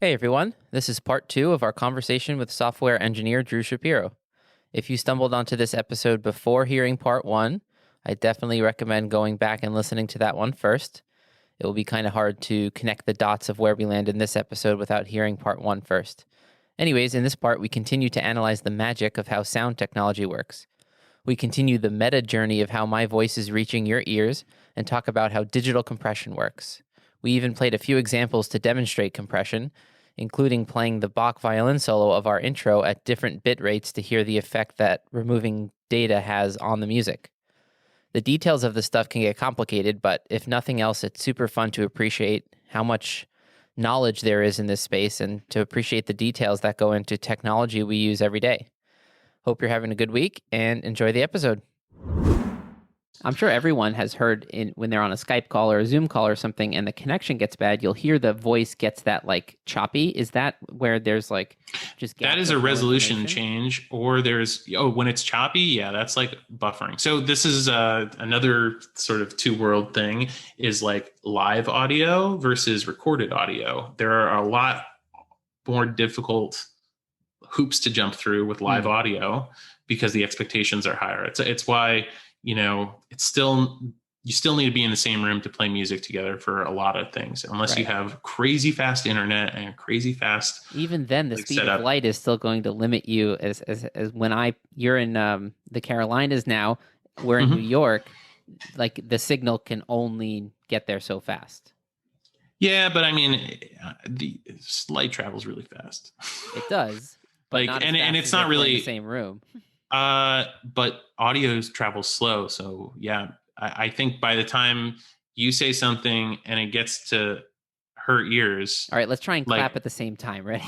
Hey everyone, this is part 2 of our conversation with software engineer Drew Shapiro. If you stumbled onto this episode before hearing part 1, I definitely recommend going back and listening to that one first. It will be kind of hard to connect the dots of where we land in this episode without hearing part 1 first. Anyways, in this part, we continue to analyze the magic of how sound technology works. We continue the meta journey of how my voice is reaching your ears and talk about how digital compression works. We even played a few examples to demonstrate compression, including playing the Bach violin solo of our intro at different bit rates to hear the effect that removing data has on the music. The details of this stuff can get complicated, but if nothing else, it's super fun to appreciate how much knowledge there is in this space and to appreciate the details that go into technology we use every day. Hope you're having a good week and enjoy the episode. I'm sure everyone has heard when they're on a Skype call or a Zoom call or something and the connection gets bad, you'll hear the voice gets that like choppy. Is that where there's like just that is a resolution change, or there's when it's choppy, yeah, that's like buffering. So this is another sort of two-world thing is like live audio versus recorded audio. There are a lot more difficult hoops to jump through with live audio because the expectations are higher. It's why it's still, you still need to be in the same room to play music together for a lot of things, unless you have crazy fast internet and crazy fast. Even then, the speed of light is still going to limit you. As when you're in the Carolinas now, we're in New York, like the signal can only get there so fast. Yeah, but I mean, the light travels really fast. It does, but not and it's not really in the same room. But audio travels slow. So yeah, I think by the time you say something and it gets to her ears. All right, let's try and clap at the same time. Ready?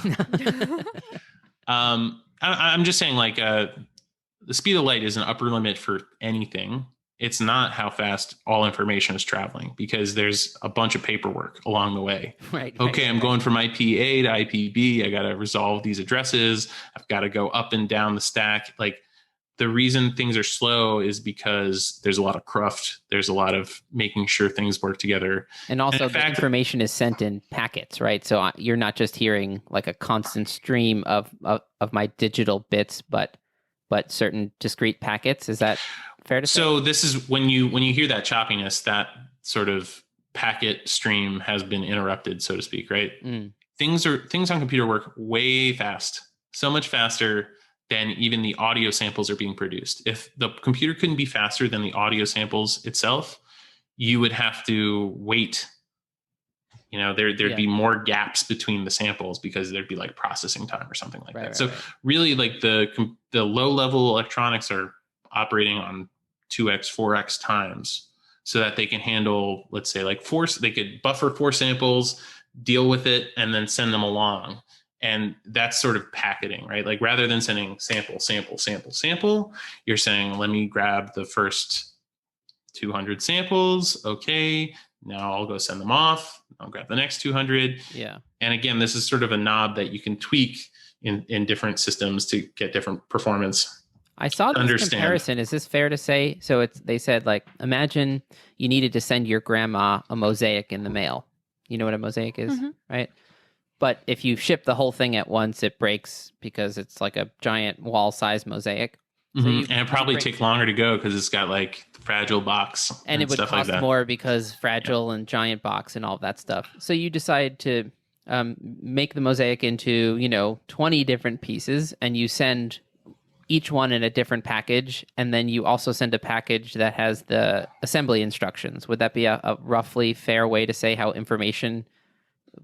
I'm just saying the speed of light is an upper limit for anything. It's not how fast all information is traveling because there's a bunch of paperwork along the way. Right. I'm going from IP-A to IP-B. I got to resolve these addresses. I've got to go up and down the stack. Like the reason things are slow is because there's a lot of cruft. There's a lot of making sure things work together. And also the information is sent in packets, right? So you're not just hearing like a constant stream of my digital bits, but certain discrete packets. Is that fair to say? So this is when you hear that choppiness, that sort of packet stream has been interrupted, so to speak, right? Things on computer work way fast, so much faster than even the audio samples are being produced. If the computer couldn't be faster than the audio samples itself, you would have to wait. There'd be more gaps between the samples because there'd be like processing time or something like that. So really like the low level electronics are operating on 2x, 4x times so that they can handle, let's say they could buffer 4 samples, deal with it, and then send them along. And that's sort of packeting, right? Like rather than sending sample, you're saying, let me grab the first 200 samples. Okay, now I'll go send them off. I'll grab the next 200. Yeah. And again, this is sort of a knob that you can tweak in different systems to get different performance. I saw this comparison. Is this fair to say? So they said, like, imagine you needed to send your grandma a mosaic in the mail. You know what a mosaic is, right? But if you ship the whole thing at once, it breaks because it's like a giant wall-sized mosaic. So and it probably take longer to go because it's got like fragile box and it would cost more because fragile and giant box and all that stuff. So you decide to make the mosaic into 20 different pieces, and you send each one in a different package, and then you also send a package that has the assembly instructions. Would that be a roughly fair way to say how information,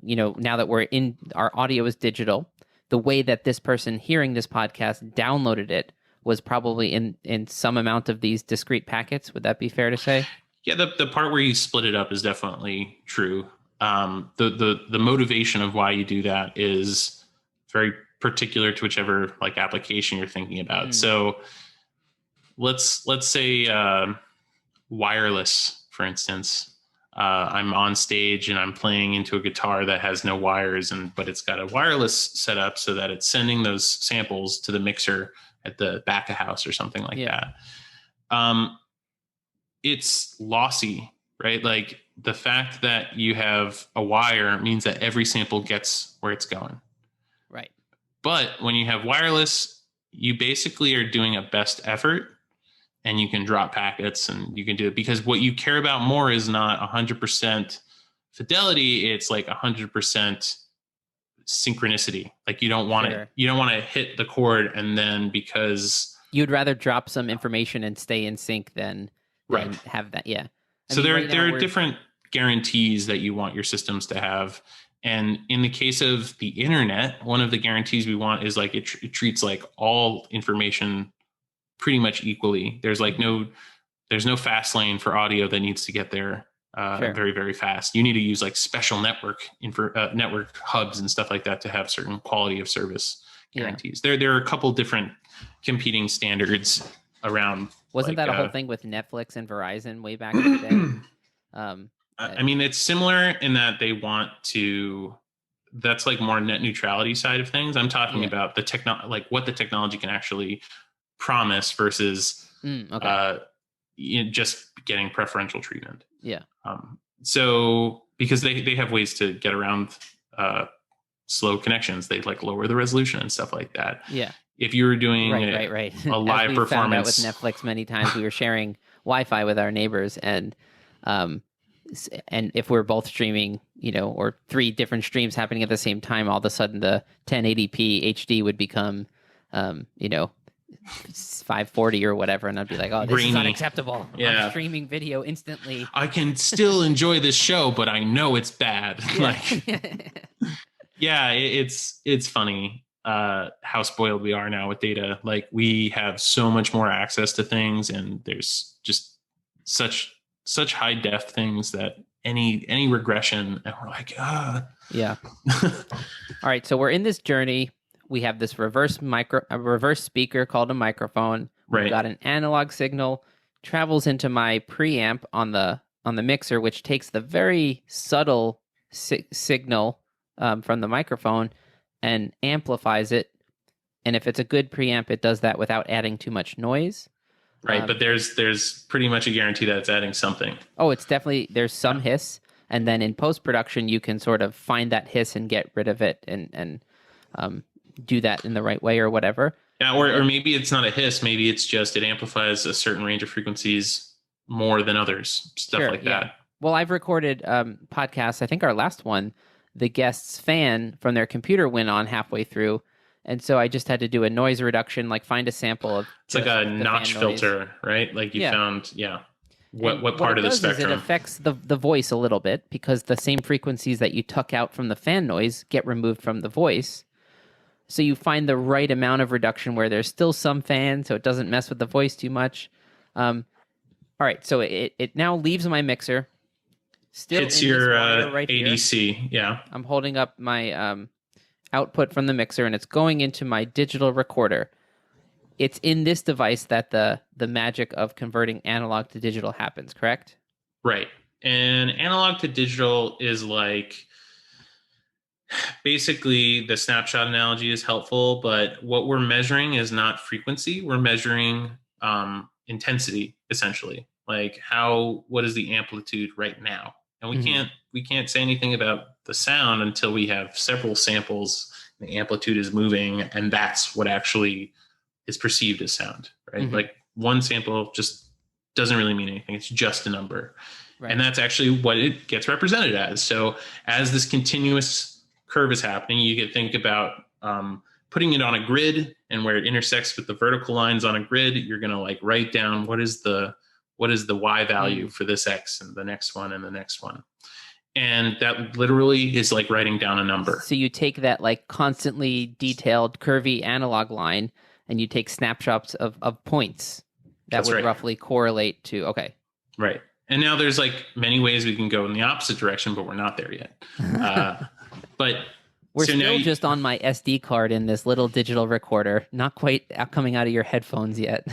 now that we're in, our audio is digital, the way that this person hearing this podcast downloaded it was probably in some amount of these discrete packets? Would that be fair to say? Yeah, the part where you split it up is definitely true. The motivation of why you do that is very particular to whichever like application you're thinking about. So let's say wireless, for instance. I'm on stage and I'm playing into a guitar that has no wires, but it's got a wireless setup so that it's sending those samples to the mixer at the back of house or something like that. It's lossy, right? Like the fact that you have a wire means that every sample gets where it's going. Right. But when you have wireless, you basically are doing a best effort, and you can drop packets and you can do it, because what you care about more is not 100% fidelity. It's like 100% synchronicity. Like you don't want to hit the chord and then, because you'd rather drop some information and stay in sync than have that. Yeah. So there are different guarantees that you want your systems to have. And in the case of the internet, one of the guarantees we want is like it treats like all information pretty much equally. There's like there's no fast lane for audio that needs to get there very, very fast. You need to use like special network hubs and stuff like that to have certain quality of service guarantees. There are a couple different competing standards around. Wasn't that a whole thing with Netflix and Verizon way back in the day? I mean, it's similar in that they want to. That's like more net neutrality side of things. I'm talking about the like what the technology can actually promise versus just getting preferential treatment. Yeah. So because they have ways to get around slow connections, they like lower the resolution and stuff like that. Yeah. If you were doing right. a live performance, found out with Netflix many times, we were sharing Wi-Fi with our neighbors, and if we're both streaming, or 3 different streams happening at the same time, all of a sudden the 1080p HD would become, 540 or whatever, and I'd be like, "Oh, this is unacceptable." Yeah, I'm streaming video instantly. I can still enjoy this show, but I know it's bad. It's funny how spoiled we are now with data. Like we have so much more access to things, and there's just such high def things that any regression, and we're like, yeah. All right, so we're in this journey. We have this reverse speaker called a microphone. Right. We've got an analog signal, travels into my preamp on the mixer, which takes the very subtle signal from the microphone and amplifies it. And if it's a good preamp, it does that without adding too much noise. Right, but there's pretty much a guarantee that it's adding something. Oh, it's definitely, there's some hiss, and then in post-production, you can sort of find that hiss and get rid of it and do that in the right way or whatever. Yeah, or maybe it's not a hiss. Maybe it's just it amplifies a certain range of frequencies more than others, stuff like that. Well, I've recorded podcasts. I think our last one, the guest's fan from their computer went on halfway through, and so I just had to do a noise reduction, like find a sample of. It's like a notch filter, right? Like you found, what part of the spectrum? It affects the voice a little bit, because the same frequencies that you tuck out from the fan noise get removed from the voice. So you find the right amount of reduction where there's still some fan, so it doesn't mess with the voice too much. All right, so it now leaves my mixer. Still hits your ADC, here. Yeah. I'm holding up my output from the mixer, and it's going into my digital recorder. It's in this device that the magic of converting analog to digital happens, correct? Right. And analog to digital is like, basically the snapshot analogy is helpful, but what we're measuring is not frequency. We're measuring intensity, essentially. Like what is the amplitude right now? And we can't say anything about the sound until we have several samples, the amplitude is moving, and that's what actually is perceived as sound, right? Mm-hmm. Like one sample just doesn't really mean anything. It's just a number. Right. And that's actually what it gets represented as. So as this continuous curve is happening, you could think about putting it on a grid, and where it intersects with the vertical lines on a grid, you're going to like write down what is the Y value for this X, and the next one, and the next one. And that literally is like writing down a number. So you take that like constantly detailed curvy analog line, and you take snapshots of points that would roughly correlate to, okay. Right. And now there's like many ways we can go in the opposite direction, but we're not there yet. But we're still just on my SD card in this little digital recorder, not quite coming out of your headphones yet.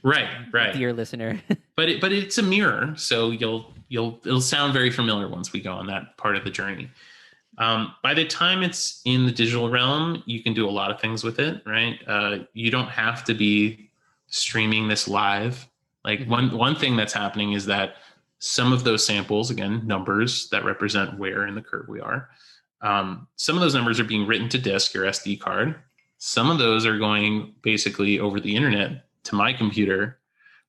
Right. Dear listener. But it's a mirror, so it'll sound very familiar once we go on that part of the journey. By the time it's in the digital realm, you can do a lot of things with it, right? You don't have to be streaming this live. Like one thing that's happening is that Some of those samples, again, numbers that represent where in the curve we are. Some of those numbers are being written to disk or SD card. Some of those are going basically over the internet to my computer,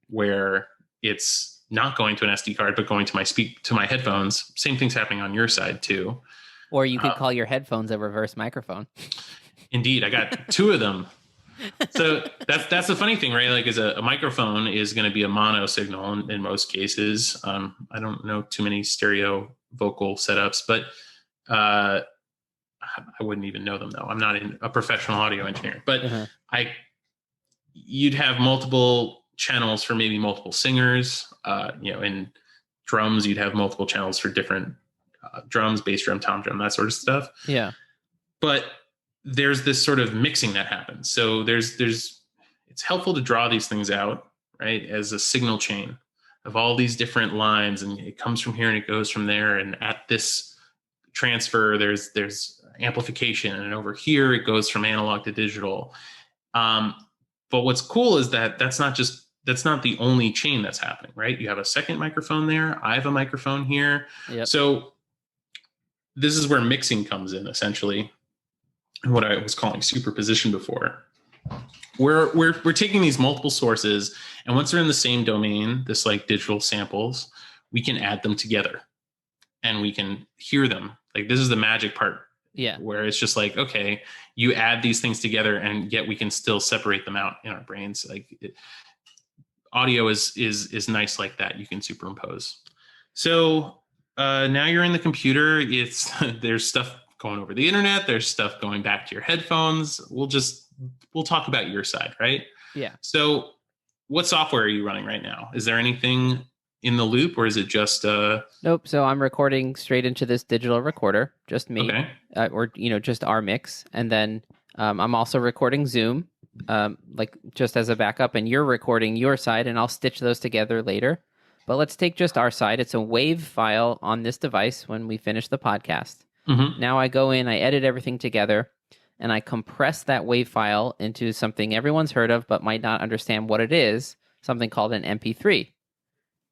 where it's not going to an SD card, but going to my headphones. Same thing's happening on your side too. Or you could call your headphones a reverse microphone. Indeed, I got two of them. So that's the funny thing, right? Like, a microphone is going to be a mono signal in most cases. I don't know too many stereo vocal setups, but I wouldn't even know them though. I'm not a professional audio engineer, but you'd have multiple channels for maybe multiple singers. In drums, you'd have multiple channels for different drums, bass drum, tom drum, that sort of stuff. Yeah. But there's this sort of mixing that happens. So it's helpful to draw these things out, right, as a signal chain of all these different lines, and it comes from here and it goes from there. And at this transfer, there's amplification, and over here it goes from analog to digital. But what's cool is that that's not the only chain that's happening, right? You have a second microphone there. I have a microphone here. Yep. So this is where mixing comes in, essentially. What I was calling superposition before. We're taking these multiple sources, and once they're in the same domain, this like digital samples, we can add them together and we can hear them. Like, this is the magic part. Yeah. Where it's just like, okay, you add these things together and yet we can still separate them out in our brains. Like, audio is nice like that. You can superimpose. So now you're in the computer. There's stuff going over the internet. There's stuff going back to your headphones. We'll talk about your side, right? Yeah. So what software are you running right now? Is there anything in the loop, or is it just Nope. So I'm recording straight into this digital recorder, just me, or just our mix, and then I'm also recording Zoom, like just as a backup, and you're recording your side, and I'll stitch those together later. But let's take just our side. It's a WAV file on this device when we finish the podcast. Mm-hmm. Now I go in, I edit everything together, and I compress that WAV file into something everyone's heard of but might not understand what it is, something called an MP3.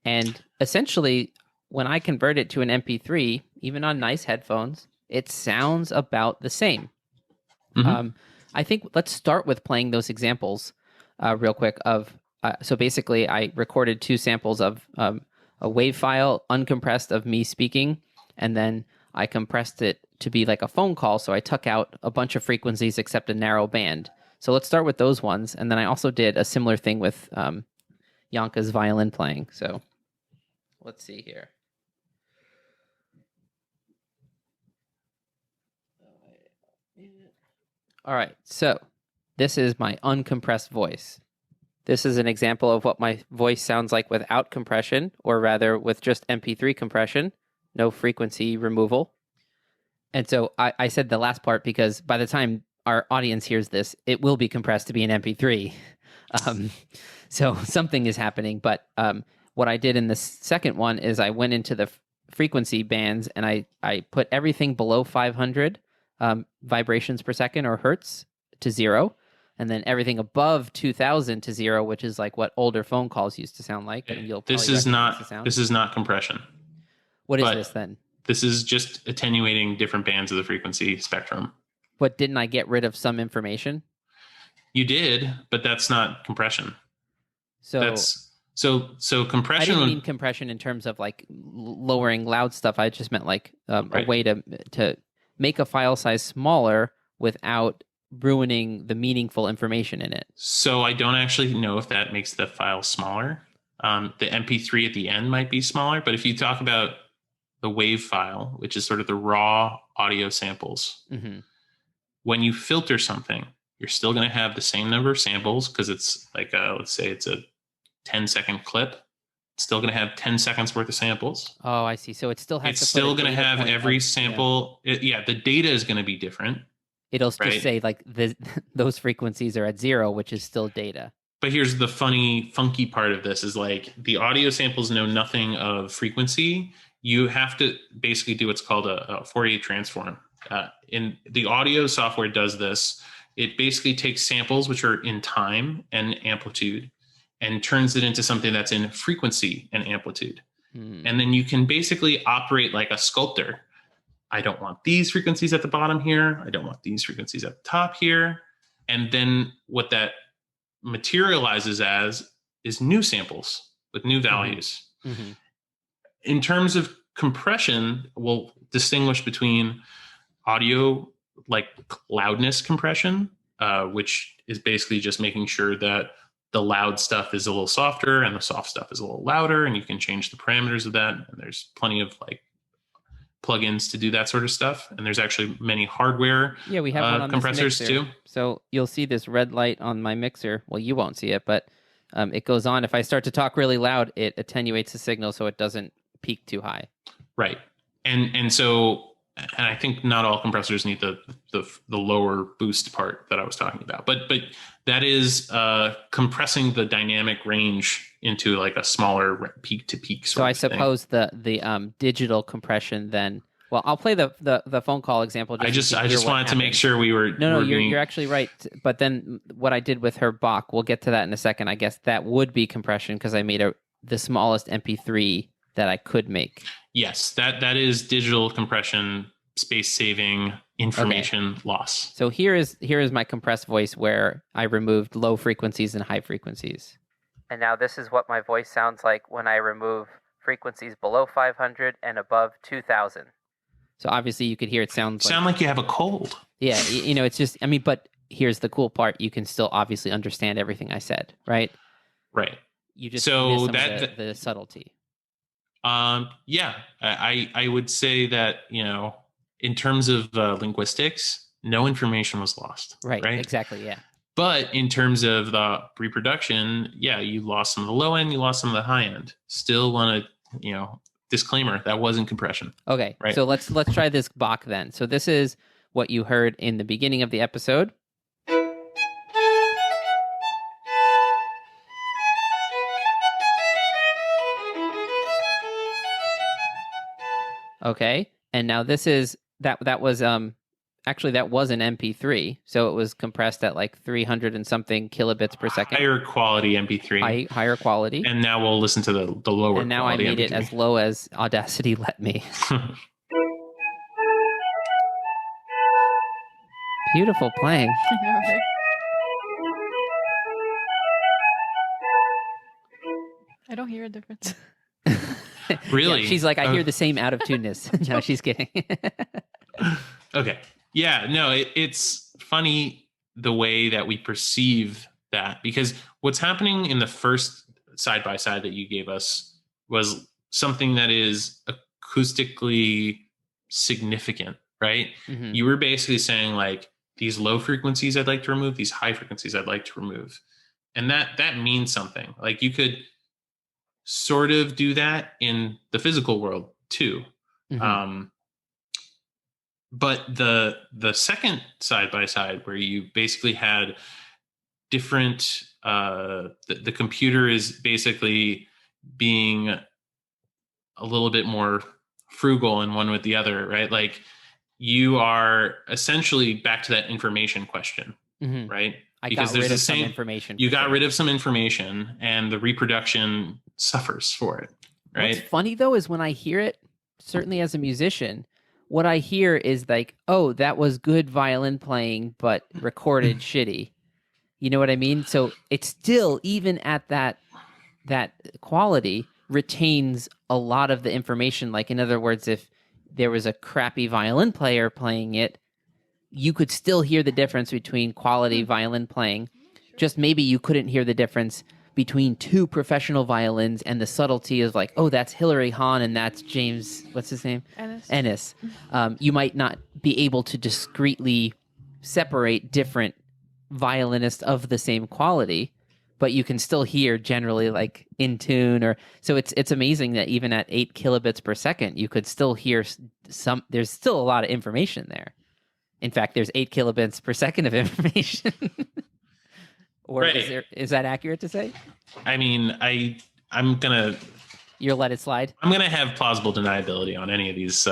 And essentially, when I convert it to an MP3, even on nice headphones, it sounds about the same. Mm-hmm. I think let's start with playing those examples real quick of... so basically, I recorded two samples of a WAV file, uncompressed, of me speaking, and then I compressed it to be like a phone call, so I took out a bunch of frequencies except a narrow band. So let's start with those ones, and then I also did a similar thing with Yanka's violin playing. So let's see here. All right, so this is my uncompressed voice. This is an example of what my voice sounds like without compression, or rather with just MP3 compression, no frequency removal. And so I said the last part because by the time our audience hears this, it will be compressed to be an MP3. So something is happening. But what I did in the second one is I went into the frequency bands and I put everything below 500 vibrations per second or hertz to 0. And then everything above 2000 to 0, which is like what older phone calls used to sound like. And this is not compression. What is this then? This is just attenuating different bands of the frequency spectrum. But didn't I get rid of some information? You did, but that's not compression. So compression. I didn't mean compression in terms of like lowering loud stuff. I just meant like a way to make a file size smaller without ruining the meaningful information in it. So I don't actually know if that makes the file smaller. The MP3 at the end might be smaller, but if you talk about the WAV file, which is sort of the raw audio samples, when you filter something, you're still going to have the same number of samples because it's like, let's say it's a 10-second clip. It's still going to have 10 seconds worth of samples. Oh, I see. So it still has it's still going to have every sample. The data is going to be different. It'll just say like those frequencies are at 0, which is still data. But here's the funky part of this is like the audio samples know nothing of frequency. You have to basically do what's called a Fourier transform. In the audio software does this. It basically takes samples which are in time and amplitude and turns it into something that's in frequency and amplitude. And then you can basically operate like a sculptor. I don't want these frequencies at the bottom here. I don't want these frequencies at the top here. And then what that materializes as is new samples with new values. Mm-hmm. In terms of compression, we'll distinguish between audio like loudness compression, which is basically just making sure that the loud stuff is a little softer and the soft stuff is a little louder, and you can change the parameters of that. And there's plenty of like plugins to do that sort of stuff. And there's actually many hardware we have one on compressors this mixer too. So you'll see this red light on my mixer. Well, you won't see it, but it goes on. If I start to talk really loud, it attenuates the signal so it doesn't peak too high. Right. And so, and I think not all compressors need the lower boost part that I was talking about, but that is compressing the dynamic range into like a smaller peak to peak. So I suppose the digital compression then. Well, I'll play the phone call example. I just wanted to make sure we were. No, you're actually right. But then what I did with her Bach, we'll get to that in a second. I guess that would be compression because I made the smallest MP3 that I could make. Yes, that is digital compression, space saving, information loss. So here is my compressed voice where I removed low frequencies and high frequencies. And now this is what my voice sounds like when I remove frequencies below 500 and above 2000. So obviously you could hear it sound like you have a cold. Yeah, it's just, but here's the cool part. You can still obviously understand everything I said, right? Right. You just miss some of the subtlety. Yeah, I would say that, in terms of linguistics, no information was lost. Right. Exactly. Yeah. But in terms of the reproduction, yeah, you lost some of the low end, you lost some of the high end. Still want to, disclaimer, that wasn't compression. Okay. Right. So let's try this Bach then. So this is what you heard in the beginning of the episode. Okay. And now this is that was actually that was an MP3, so it was compressed at like 300 and something kilobits per second. Higher quality MP3. Higher quality. And now we'll listen to the lower. And now I made MP3. it as low as Audacity let me. Beautiful playing. I know, right? I don't hear a difference. Really? Yeah, she's like, I hear the same out of tuneness. No, she's kidding. Okay. Yeah, no, it's funny the way that we perceive that, because what's happening in the first side-by-side that you gave us was something that is acoustically significant, right? Mm-hmm. You were basically saying like, these low frequencies I'd like to remove, these high frequencies I'd like to remove. And that means something. Like you could sort of do that in the physical world too. Mm-hmm. But the second side by side where you basically had different, the computer is basically being a little bit more frugal in one with the other, right? Like you are essentially back to that information question, mm-hmm. right? Because there's the same information. You got rid of some information and the reproduction suffers for it, right? What's funny though is when I hear it, certainly as a musician, what I hear is like, oh, that was good violin playing, but recorded shitty. You know what I mean? So it's still, even at that quality, retains a lot of the information. Like, in other words, if there was a crappy violin player playing it, you could still hear the difference between quality violin playing. Just maybe you couldn't hear the difference between two professional violins and the subtlety of like, oh, that's Hilary Hahn and that's James, what's his name? Ennis. You might not be able to discreetly separate different violinists of the same quality, but you can still hear generally like in tune. Or so it's amazing that even at 8 kilobits per second, you could still hear there's still a lot of information there. In fact, there's 8 kilobits per second of information. Or right. Is that accurate to say? I mean, I'm gonna. You'll let it slide? I'm gonna have plausible deniability on any of these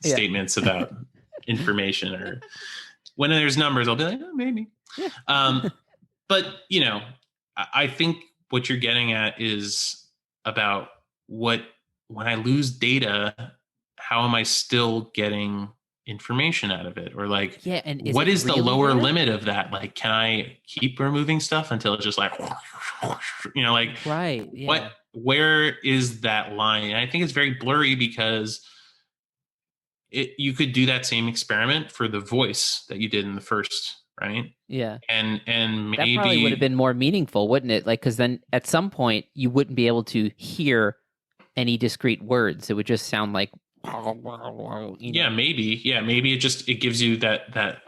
statements about information, or when there's numbers, I'll be like, oh, maybe. Yeah. But I think what you're getting at is about what when I lose data, how am I still getting information out of it? Or like, Yeah, and is what it is the really lower data? limit of that? Like, can I keep removing stuff until it's just like, like Right. what, Yeah. where is that line? And I think it's very blurry because you could do that same experiment for the voice that you did in the first, right? Yeah. And That probably would have maybe, been more meaningful, wouldn't it? Like, because then at some point you wouldn't be able to hear any discrete words. It would just sound like, yeah, maybe it gives you that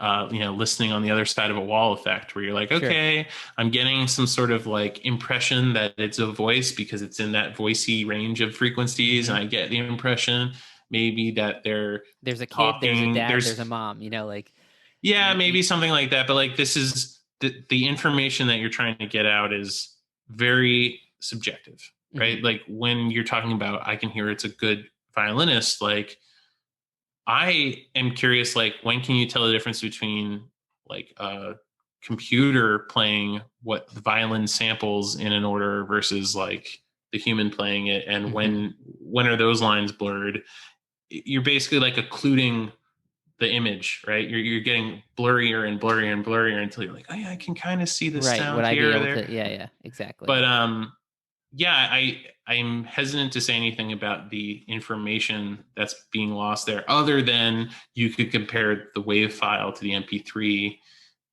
listening on the other side of a wall effect where you're like, Sure. okay, I'm getting some sort of like impression that it's a voice because it's in that voicey range of frequencies, and I get the impression maybe that they're There's a kid, there's a talking. dad, there's a mom, like, Yeah, y- maybe something like that. But like, this is the information that you're trying to get out is very subjective, right? mhm. Like when you're talking about, I can hear it's a good violinist. Like, I am curious, like, when can you tell the difference between like a computer playing what the violin samples in an order versus like the human playing it, and Mhm. when are those lines blurred? You're basically like occluding the image, right? You're getting blurrier and blurrier and blurrier until you're like, oh yeah, I can kind of see the Right. Would sound I be here or able there. to? Yeah, exactly. But yeah, I'm hesitant to say anything about the information that's being lost there, other than you could compare the wave file to the MP3.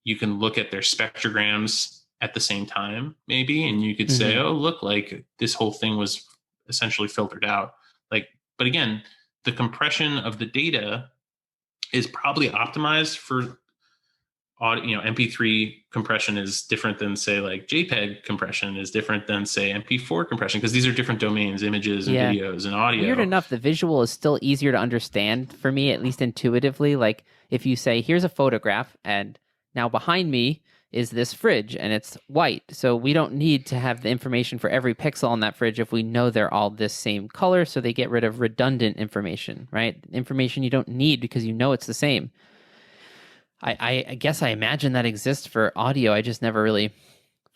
You can look at their spectrograms at the same time, maybe, and you could say, Mhm. oh, look, like this whole thing was essentially filtered out. Like, but again, the compression of the data is probably optimized for audio. MP3 compression is different than say like JPEG compression is different than say MP4 compression, because these are different domains, images and Yeah. videos and Weird audio. enough, the visual is still easier to understand for me, at least intuitively. Like if you say, here's a photograph, and now behind me is this fridge and it's white. So we don't need to have the information for every pixel on that fridge if we know they're all this same color. So they get rid of redundant information, right? Information you don't need because you know it's the same. I guess I imagine that exists for audio. I just never really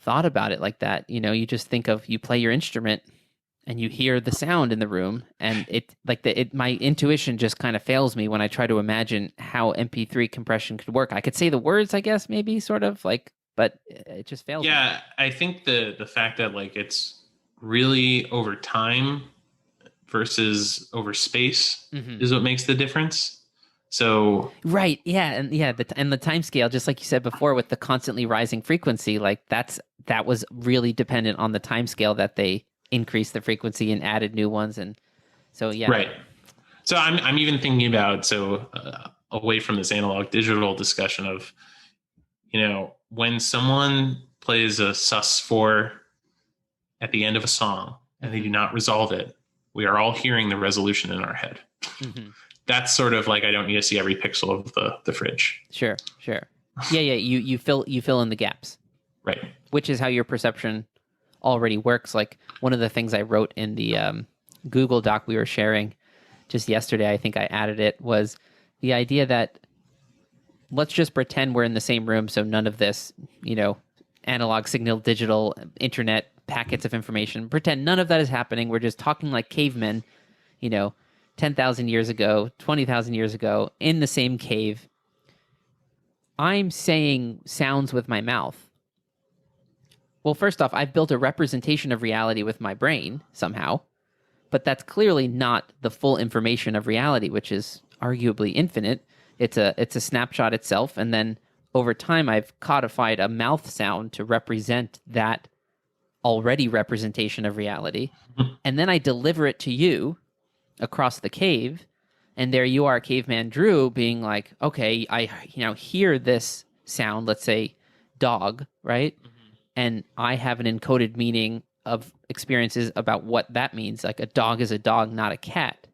thought about it like that. You just think of you play your instrument and you hear the sound in the room, and my intuition just kind of fails me when I try to imagine how MP3 compression could work. I could say the words, I guess, maybe sort of like, but it just fails me. Yeah, I think the fact that like it's really over time versus over space Hmm. is what makes the difference. So Right. Yeah. And yeah, and the time scale, just like you said before, with the constantly rising frequency, like that was really dependent on the time scale that they increased the frequency and added new ones. And so, yeah. right. So I'm even thinking about, away from this analog digital discussion of, when someone plays a sus4 at the end of a song and they do Hmm. not resolve it, we are all hearing the resolution in our head. Hmm. That's sort of like, I don't need to see every pixel of the fridge. Sure. Sure. Yeah. Yeah. You fill in the gaps, Right. which is how your perception already works. Like one of the things I wrote in the Google Doc we were sharing just yesterday, I think I added it, was the idea that let's just pretend we're in the same room. So none of this, analog signal, digital, internet, packets of information, pretend none of that is happening. We're just talking like cavemen, you know, 10,000 years ago, 20,000 years ago in the same cave. I'm saying sounds with my mouth. Well, first off, I've built a representation of reality with my brain somehow, but that's clearly not the full information of reality, which is arguably infinite. It's a snapshot itself, and then over time I've codified a mouth sound to represent that already representation of reality, and then I deliver it to you across the cave, and there you are, caveman Drew, being like, okay, I hear this sound, let's say dog, right? And I have an encoded meaning of experiences about what that means. Like a dog is a dog, not a cat.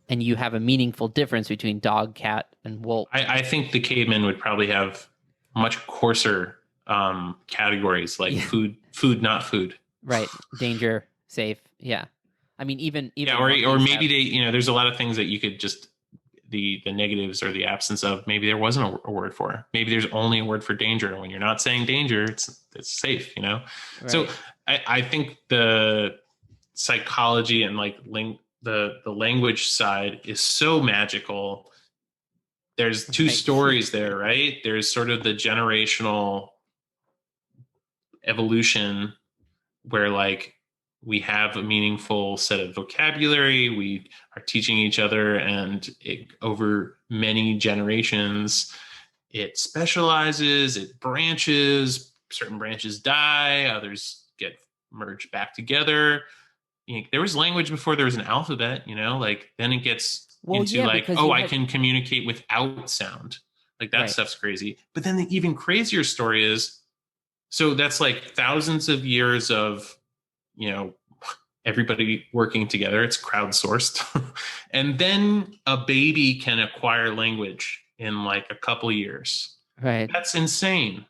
And you have a meaningful difference between dog, cat, and wolf. I think the cavemen would probably have much coarser categories like Yeah, food, not food. right. Danger, safe. Yeah. I mean, even Yeah, or monkeys maybe have. they, there's a lot of things that you could just the negatives or the absence of. Maybe there wasn't a word for. Maybe there's only a word for danger. When you're not saying danger, it's safe. So Right. I think the psychology and like the language side is so magical. There's two stories there, right? There's sort of the generational evolution where like we have a meaningful set of vocabulary, we are teaching each other, and over many generations, it specializes, it branches, certain branches die, others get merged back together. There was language before there was an alphabet, like then it gets into like, I can communicate without sound. Like that stuff's crazy. But then the even crazier story is, so that's like thousands of years of, everybody working together. It's crowdsourced. And then a baby can acquire language in like a couple of years. Right. That's insane.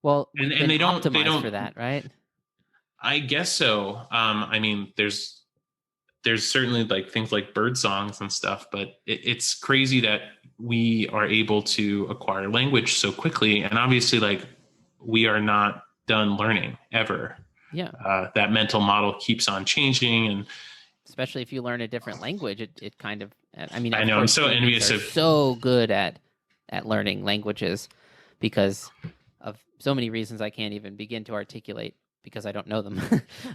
Well, and they don't for that, right? I guess so. I mean, there's certainly like things like bird songs and stuff, but it's crazy that we are able to acquire language so quickly. And obviously, like, we are not done learning ever. Yeah. That mental model keeps on changing, and especially if you learn a different language, it kind of. I mean, I know I'm so envious of so good at learning languages because of so many reasons I can't even begin to articulate because I don't know them.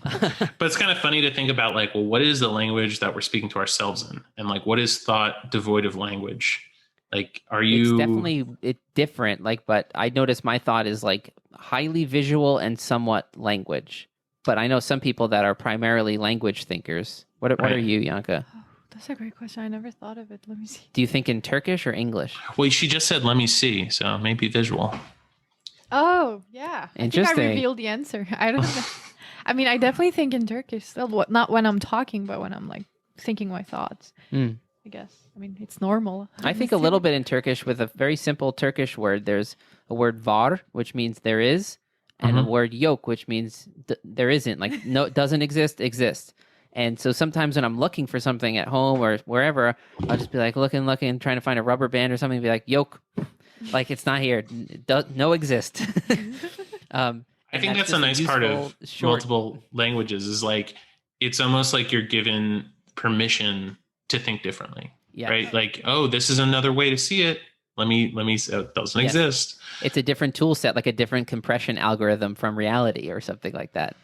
But it's kind of funny to think about, like, well, what is the language that we're speaking to ourselves in, and like, what is thought devoid of language? Like, it's definitely different. Like, but I notice my thought is like highly visual and somewhat language. But I know some people that are primarily language thinkers. What are you, Yanka? Oh, that's a great question. I never thought of it. Let me see. Do you think in Turkish or English? Well, she just said, "Let me see," so maybe visual. Oh, yeah. Interesting. I think I revealed the answer. I don't know. I mean, I definitely think in Turkish still. Not when I'm talking, but when I'm like thinking my thoughts. I guess. I mean, it's normal. I think a little bit in Turkish with a very simple Turkish word. There's a word var, which means there is, and a word yok, which means there isn't. Like, no, it doesn't exist, exists. And so sometimes when I'm looking for something at home or wherever, I'll just be like looking, trying to find a rubber band or something, and be like, yok. Like, it's not here. No exist. I think that's a nice part of multiple languages is like, it's almost like you're given permission to think differently, right? Like, oh, this is another way to see it. Let me it doesn't exist. It's a different tool set, like a different compression algorithm from reality or something like that.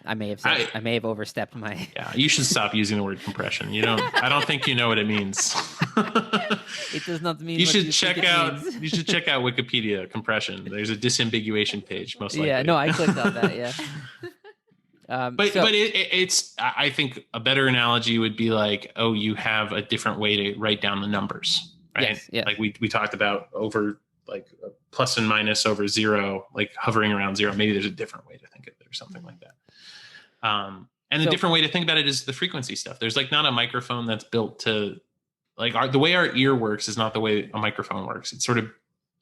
I may have overstepped my. Yeah, you should stop using the word compression. I don't think you know what it means. It does not mean. You should check out Wikipedia compression. There's a disambiguation page, most likely. Yeah, no, I clicked on that. Yeah. But it's. I think a better analogy would be like, oh, you have a different way to write down the numbers, right? Yes. Like we talked about over like plus and minus over zero, like hovering around zero. Maybe there's a different way to think of it or something like that. A different way to think about it is the frequency stuff. There's like not a microphone that's built to like the way our ear works is not the way a microphone works. It sort of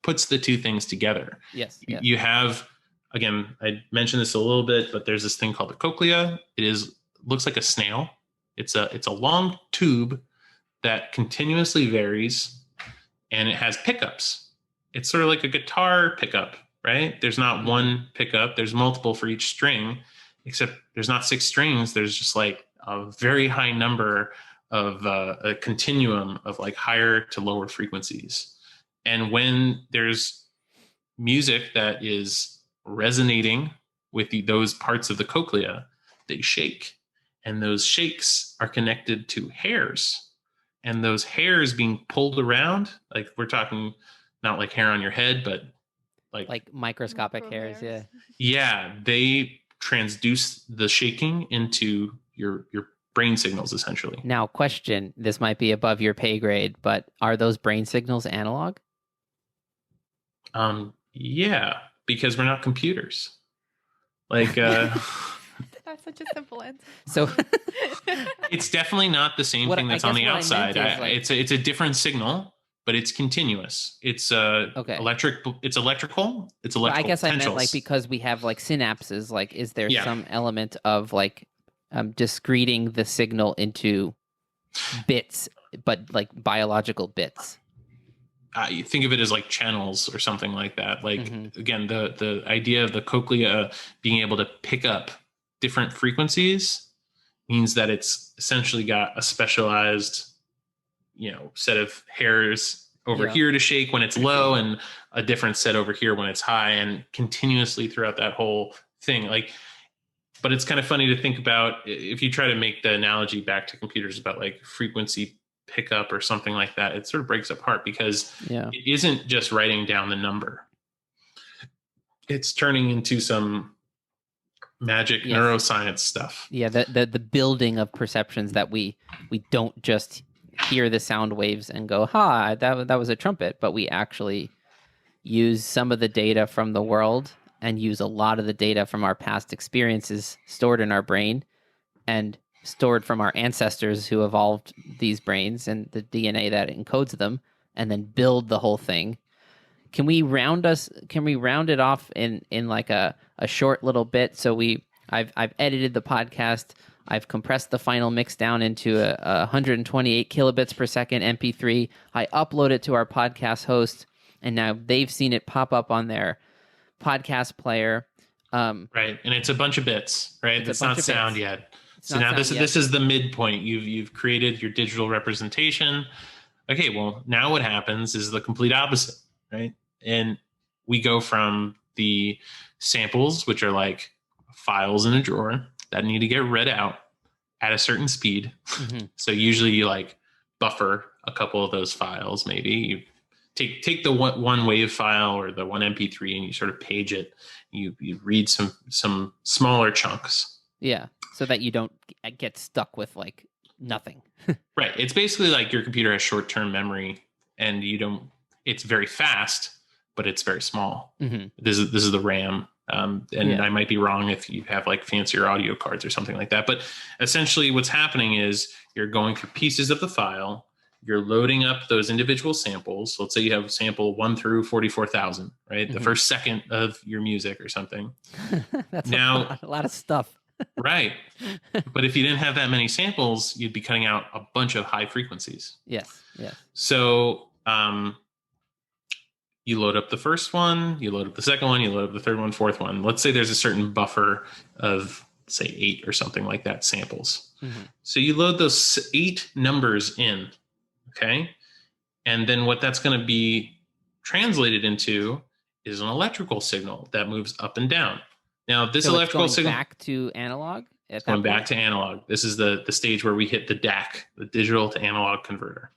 puts the two things together. Yes. You have, again, I mentioned this a little bit, but there's this thing called the cochlea. Looks like a snail. It's a long tube that continuously varies, and it has pickups. It's sort of like a guitar pickup, right? There's not one pickup. There's multiple for each string, except there's not 6 strings. There's just like a very high number of a continuum of like higher to lower frequencies. And when there's music that is resonating with those parts of the cochlea, they shake. And those shakes are connected to hairs. And those hairs being pulled around, like we're talking not like hair on your head, but like microscopic hairs. Yeah. Yeah. They transduce the shaking into your brain signals, essentially. Now, question, this might be above your pay grade, but are those brain signals analog? Yeah, because we're not computers. Like, that's such a simple answer. So it's definitely not the same thing that's on the outside. It's a different signal, but it's continuous. It's electric. It's electrical. It's electrical. I guess I meant like because we have like synapses. Like, is there some element of like discreting the signal into bits, but like biological bits? You think of it as like channels or something like that. Like again, the idea of the cochlea being able to pick up different frequencies, means that it's essentially got a specialized, set of hairs over here to shake when it's low, and a different set over here when it's high, and continuously throughout that whole thing. But it's kind of funny to think about if you try to make the analogy back to computers about like frequency pickup or something like that. It sort of breaks apart because it isn't just writing down the number. It's turning into some magic neuroscience stuff. Yeah, the building of perceptions that we don't just hear the sound waves and go, "Ha, that was a trumpet," but we actually use some of the data from the world and use a lot of the data from our past experiences stored in our brain and stored from our ancestors who evolved these brains and the DNA that encodes them, and then build the whole thing. Can we round it off in like a short little bit? So I've edited the podcast. I've compressed the final mix down into a 128 kilobits per second MP3. I upload it to our podcast host, and now they've seen it pop up on their podcast player. Right, and it's a bunch of bits, right? It's not sound yet. So now this is the midpoint. You've created your digital representation. Okay, well, now what happens is the complete opposite, right? And we go from the samples, which are like files in a drawer that need to get read out at a certain speed. Mm-hmm. So usually you like buffer a couple of those files. Maybe you take the one wave file or the one MP3 and you sort of page it. You read some smaller chunks. Yeah, so that you don't get stuck with like nothing. Right. It's basically like your computer has short-term memory, and it's very fast, but it's very small. Mm-hmm. This is the RAM. I might be wrong if you have like fancier audio cards or something like that. But essentially what's happening is you're going through pieces of the file. You're loading up those individual samples. So let's say you have sample 1 through 44,000, right? Mm-hmm. The first second of your music or something. That's now a lot of stuff. Right. But if you didn't have that many samples, you'd be cutting out a bunch of high frequencies. Yes. Yeah. So you load up the first one, you load up the second one, you load up the third one, fourth one. Let's say there's a certain buffer of, say, 8 or something like that samples. Mm-hmm. So you load those 8 numbers in, okay? And then what that's going to be translated into is an electrical signal that moves up and down. Now, this electrical signal back to analog. Going back to analog. This is the stage where we hit the DAC, the digital to analog converter.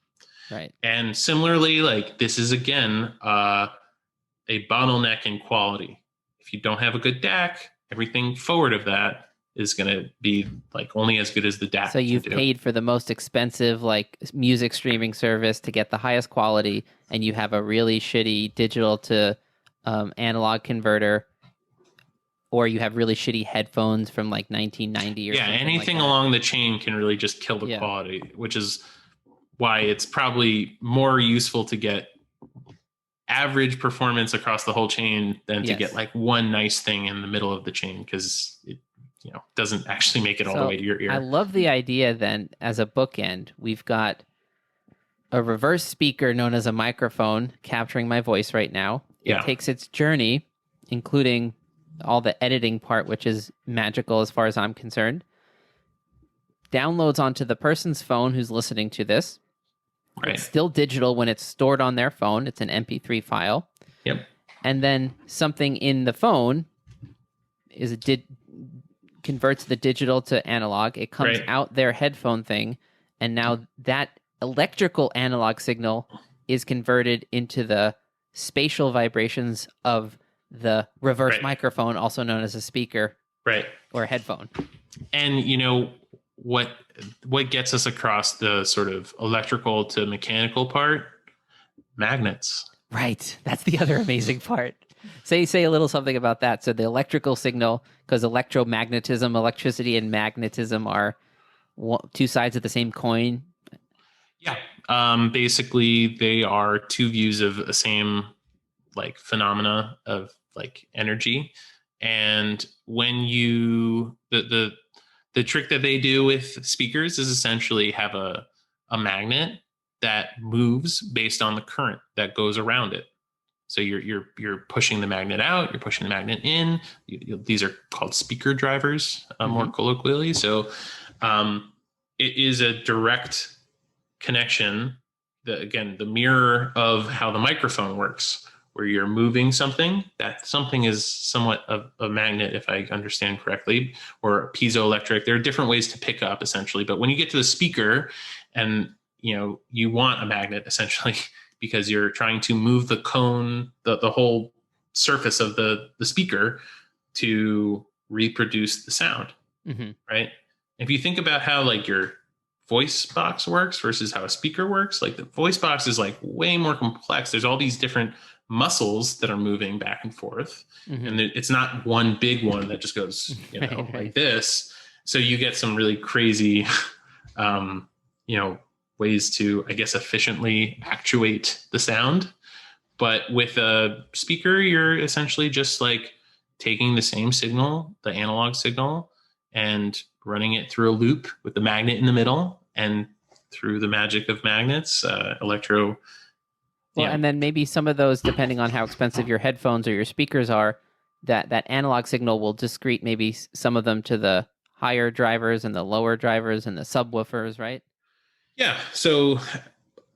Right. And similarly, like this is again a bottleneck in quality. If you don't have a good DAC, everything forward of that is going to be like only as good as the DAC. So you've paid for the most expensive like music streaming service to get the highest quality, and you have a really shitty digital to analog converter, or you have really shitty headphones from like 1990 or something anything like along the chain can really just kill the quality, which is why it's probably more useful to get average performance across the whole chain than to get like one nice thing in the middle of the chain, because it doesn't actually make it all the way to your ear. I love the idea then as a bookend. We've got a reverse speaker known as a microphone capturing my voice right now. It takes its journey, including all the editing part, which is magical as far as I'm concerned, downloads onto the person's phone who's listening to this. Right. It's still digital when it's stored on their phone. It's an MP3 file. Yep. And then something in the phone converts the digital to analog. It comes out their headphone thing, and now that electrical analog signal is converted into the spatial vibrations of the reverse microphone, also known as a speaker, or a headphone. And what gets us across the sort of electrical to mechanical part? Magnets. Right. That's the other amazing part. Say a little something about that. So the electrical signal, because electromagnetism, electricity and magnetism are two sides of the same coin. Yeah. Basically, they are two views of the same like phenomena of like energy. And when you the trick that they do with speakers is essentially have a magnet that moves based on the current that goes around it. So you're pushing the magnet out, you're pushing the magnet in. These are called speaker drivers, more colloquially. So It is a direct connection, the mirror of how the microphone works, where you're moving something. That something is somewhat of a magnet, if I understand correctly, or piezoelectric. There are different ways to pick up, essentially. But when you get to the speaker, and you want a magnet, essentially, because you're trying to move the cone, the whole surface of the speaker to reproduce the sound, right? If you think about how like your voice box works versus how a speaker works, like the voice box is like way more complex. There's all these different muscles that are moving back and forth, and it's not one big one that just goes like this. So you get some really crazy ways to, I guess, efficiently actuate the sound. But with a speaker, you're essentially just like taking the same signal, the analog signal, and running it through a loop with the magnet in the middle, and through the magic of magnets, electro. Well, and then maybe some of those, depending on how expensive your headphones or your speakers are, that analog signal will discrete maybe some of them to the higher drivers and the lower drivers and the subwoofers, right? Yeah. So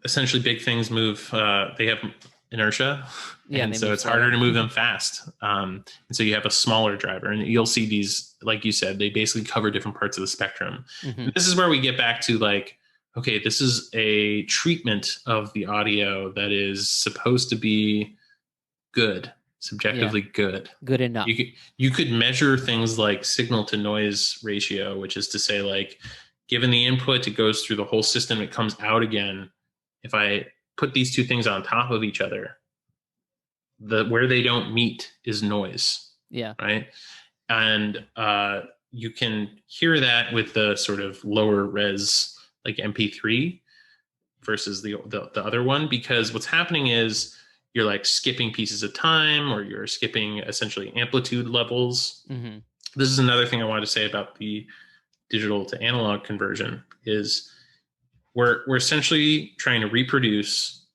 essentially big things move, they have inertia. Yeah, and so it's harder to move them fast. And so you have a smaller driver, and you'll see these, like you said, they basically cover different parts of the spectrum. This is where we get back to like, okay, this is a treatment of the audio that is supposed to be good, subjectively good enough. You could measure things like signal to noise ratio, which is to say, like, given the input, it goes through the whole system, it comes out again. If I put these two things on top of each other, where they don't meet is noise. Yeah. Right. And you can hear that with the sort of lower res, like MP3 versus the other one, because what's happening is you're like skipping pieces of time, or you're skipping essentially amplitude levels. This is another thing I wanted to say about the digital to analog conversion is we're essentially trying to reproduce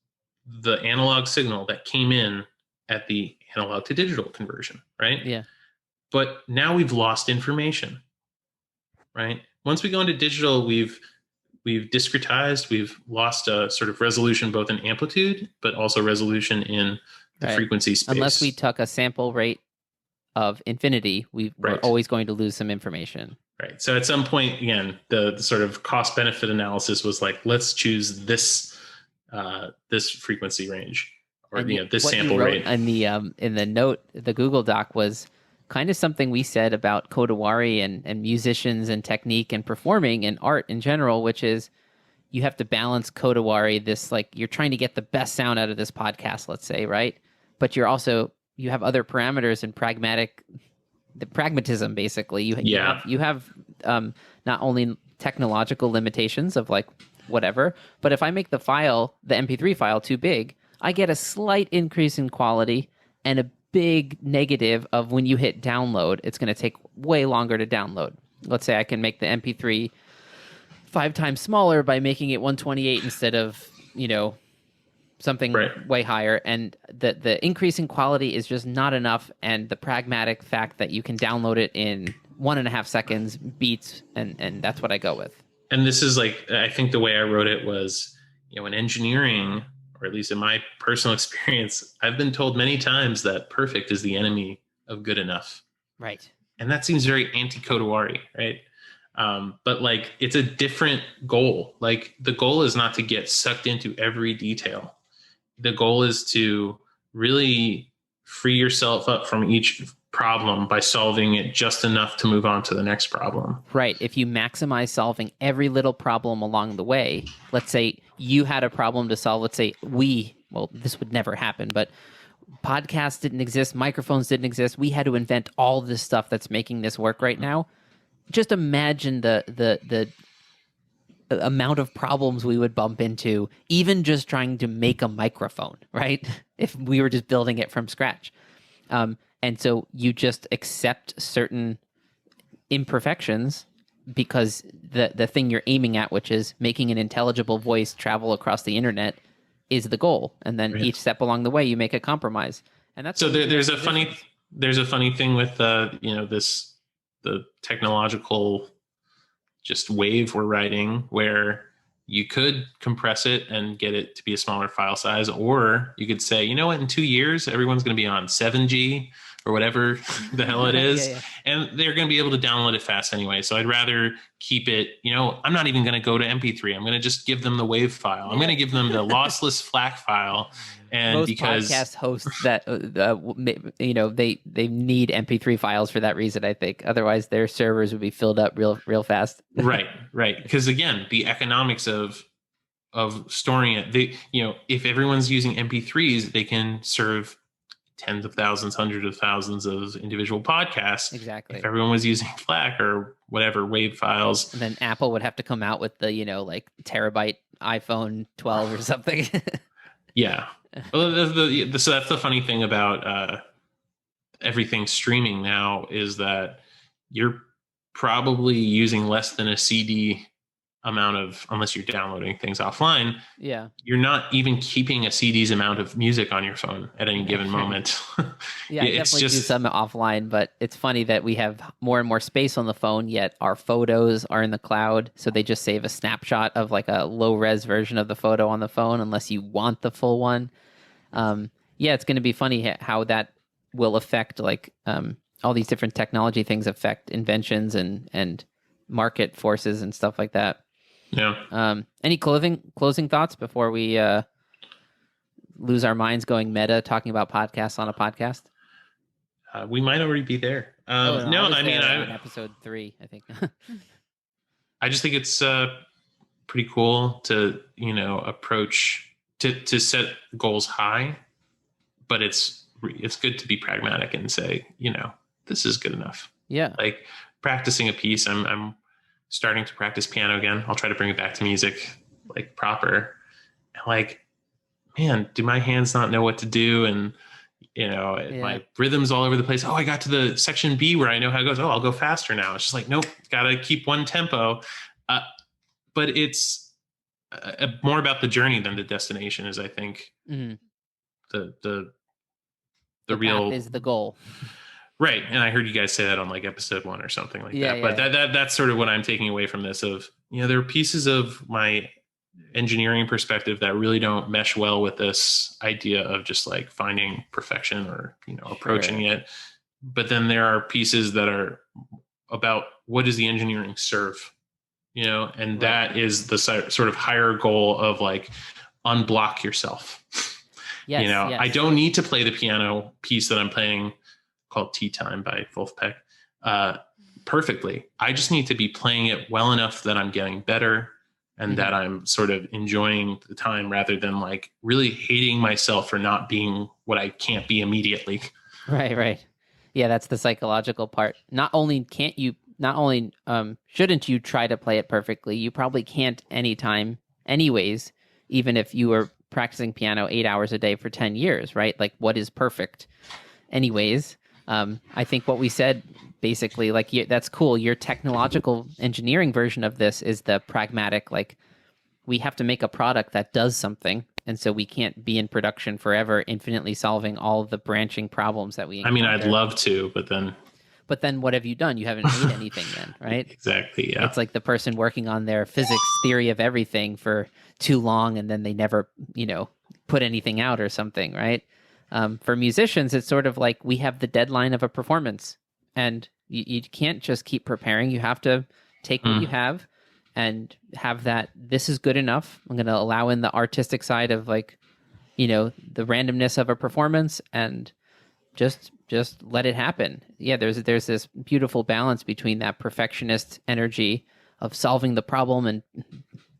the analog signal that came in at the analog to digital conversion, right? Yeah. But now we've lost information, right? Once we go into digital, we've discretized, we've lost a sort of resolution, both in amplitude, but also resolution in the frequency space. Unless we took a sample rate of infinity, we're always going to lose some information. Right. So at some point, again, the sort of cost benefit analysis was like, let's choose this frequency range, or this sample rate. And in the note, the Google Doc was kind of something we said about Kodawari and musicians and technique and performing and art in general, which is you have to balance Kodawari, this like you're trying to get the best sound out of this podcast, let's say, right? But you have other parameters and the pragmatism, basically. You have not only technological limitations of like whatever, but if I make the MP3 file too big, I get a slight increase in quality and a big negative of when you hit download, it's going to take way longer to download. Let's say I can make the MP3 5 times smaller by making it 128 instead of, something way higher. And the increase in quality is just not enough. And the pragmatic fact that you can download it in 1.5 seconds beats, and that's what I go with. And this is like, I think the way I wrote it was, in engineering, or at least in my personal experience, I've been told many times that perfect is the enemy of good enough. Right. And that seems very anti-Kodawari, right? But like, it's a different goal. Like, the goal is not to get sucked into every detail. The goal is to really free yourself up from each problem by solving it just enough to move on to the next problem. Right. If you maximize solving every little problem along the way, let's say you had a problem to solve, let's say this would never happen, but podcasts didn't exist, microphones didn't exist. We had to invent all this stuff that's making this work right now. Just imagine the amount of problems we would bump into, even just trying to make a microphone, right? If we were just building it from scratch. And so you just accept certain imperfections because the thing you're aiming at, which is making an intelligible voice travel across the internet, is the goal. And then each step along the way, you make a compromise. And that's so there's a funny thing with the technological just wave we're writing, where you could compress it and get it to be a smaller file size, or you could say, you know what, in 2 years, everyone's going to be on 7G or whatever the hell it is. And they're going to be able to download it fast anyway. So I'd rather keep it, I'm not even going to go to MP3. I'm going to just give them the WAV file. I'm going to give them the lossless FLAC file. And most because podcast hosts that, they need MP3 files for that reason, I think. Otherwise, their servers would be filled up real fast. Right. Because again, the economics of storing it, if everyone's using MP3s, they can serve tens of thousands, hundreds of thousands of individual podcasts. Exactly. If everyone was using FLAC or whatever WAV files, and then Apple would have to come out with the terabyte iPhone 12 or something. Yeah. Well, so that's the funny thing about everything streaming now, is that you're probably using less than a CD amount of, unless you're downloading things offline. Yeah. You're not even keeping a CD's amount of music on your phone at any given moment. Yeah, I definitely do some offline, but it's funny that we have more and more space on the phone, yet our photos are in the cloud. So they just save a snapshot of like a low res version of the photo on the phone, unless you want the full one. It's going to be funny how that will affect all these different technology things affect inventions and market forces and stuff like that. Yeah. Any closing thoughts before we lose our minds going meta, talking about podcasts on a podcast? We might already be there. I'm on episode 3, I think. I just think it's pretty cool to approach to set goals high, but it's good to be pragmatic and say, this is good enough. Yeah. Like practicing a piece, I'm starting to practice piano again. I'll try to bring it back to music like proper. And man, do my hands not know what to do? And my rhythm's all over the place. Oh, I got to the section B where I know how it goes. Oh, I'll go faster now. It's just like, nope, gotta keep one tempo. But it's more about the journey than the destination is, I think. Mm-hmm. The real path is the goal. Right. And I heard you guys say that on like episode 1 or something like that. But that's sort of what I'm taking away from this of, there are pieces of my engineering perspective that really don't mesh well with this idea of just like finding perfection or, approaching it. But then there are pieces that are about what does the engineering serve, and that is the sort of higher goal of like unblock yourself. Yes, yes. I don't need to play the piano piece that I'm playing called Tea Time by Wolfpack perfectly. I just need to be playing it well enough that I'm getting better and that I'm sort of enjoying the time rather than like really hating myself for not being what I can't be immediately. Right. Yeah, that's the psychological part. Not only shouldn't you try to play it perfectly, you probably can't anytime anyways, even if you were practicing piano 8 hours a day for 10 years, right? Like what is perfect anyways? I think what we said basically, that's cool. Your technological engineering version of this is the pragmatic, like we have to make a product that does something. And so we can't be in production forever, infinitely solving all the branching problems that we encounter. I mean, I'd love to, but then what have you done? You haven't made anything then, right? Exactly, yeah. It's like the person working on their physics theory of everything for too long and then they never, put anything out or something, right? For musicians, it's sort of like we have the deadline of a performance and you can't just keep preparing. You have to take what you have and have that, this is good enough. I'm going to allow in the artistic side of like, the randomness of a performance and just let it happen. Yeah, there's this beautiful balance between that perfectionist energy of solving the problem and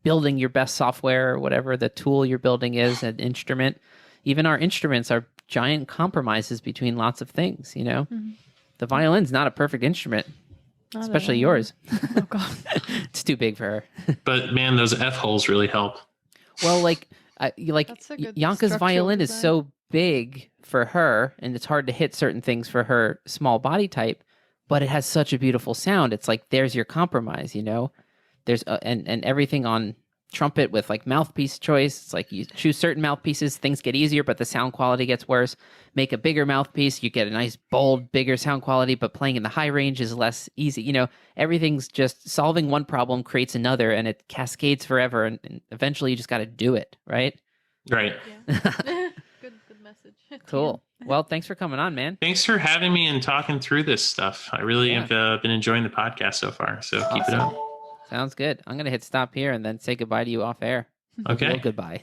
building your best software or whatever the tool you're building is, an instrument. Even our instruments are giant compromises between lots of things, Mm-hmm. The violin's not a perfect instrument, especially yours. Oh, God. It's too big for her. But man, those F holes really help. Well, Yanka's violin is so big for her, and it's hard to hit certain things for her small body type, but it has such a beautiful sound. It's like, there's your compromise, There's and everything on trumpet with like mouthpiece choice. It's like you choose certain mouthpieces, things get easier, but the sound quality gets worse. Make a bigger mouthpiece, you get a nice, bold, bigger sound quality, but playing in the high range is less easy. You know, everything's just solving one problem creates another, and it cascades forever, and eventually you just got to do it, right? Right. Yeah. Good message. Cool. Well, thanks for coming on, man. Thanks for having me and talking through this stuff. I really have been enjoying the podcast so far, so keep it up. Sounds good. I'm going to hit stop here and then say goodbye to you off air. Okay. Real goodbye.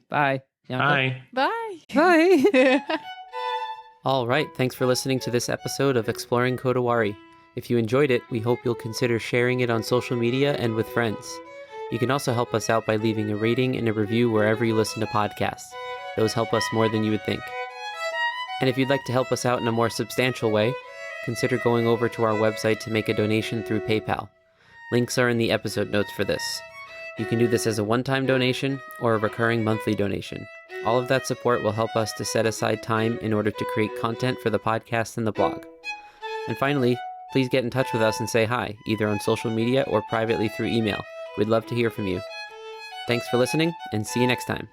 Bye. Bye. Bye. Bye. All right. Thanks for listening to this episode of Exploring Kodawari. If you enjoyed it, we hope you'll consider sharing it on social media and with friends. You can also help us out by leaving a rating and a review wherever you listen to podcasts. Those help us more than you would think. And if you'd like to help us out in a more substantial way, consider going over to our website to make a donation through PayPal. Links are in the episode notes for this. You can do this as a one-time donation or a recurring monthly donation. All of that support will help us to set aside time in order to create content for the podcast and the blog. And finally, please get in touch with us and say hi, either on social media or privately through email. We'd love to hear from you. Thanks for listening, and see you next time.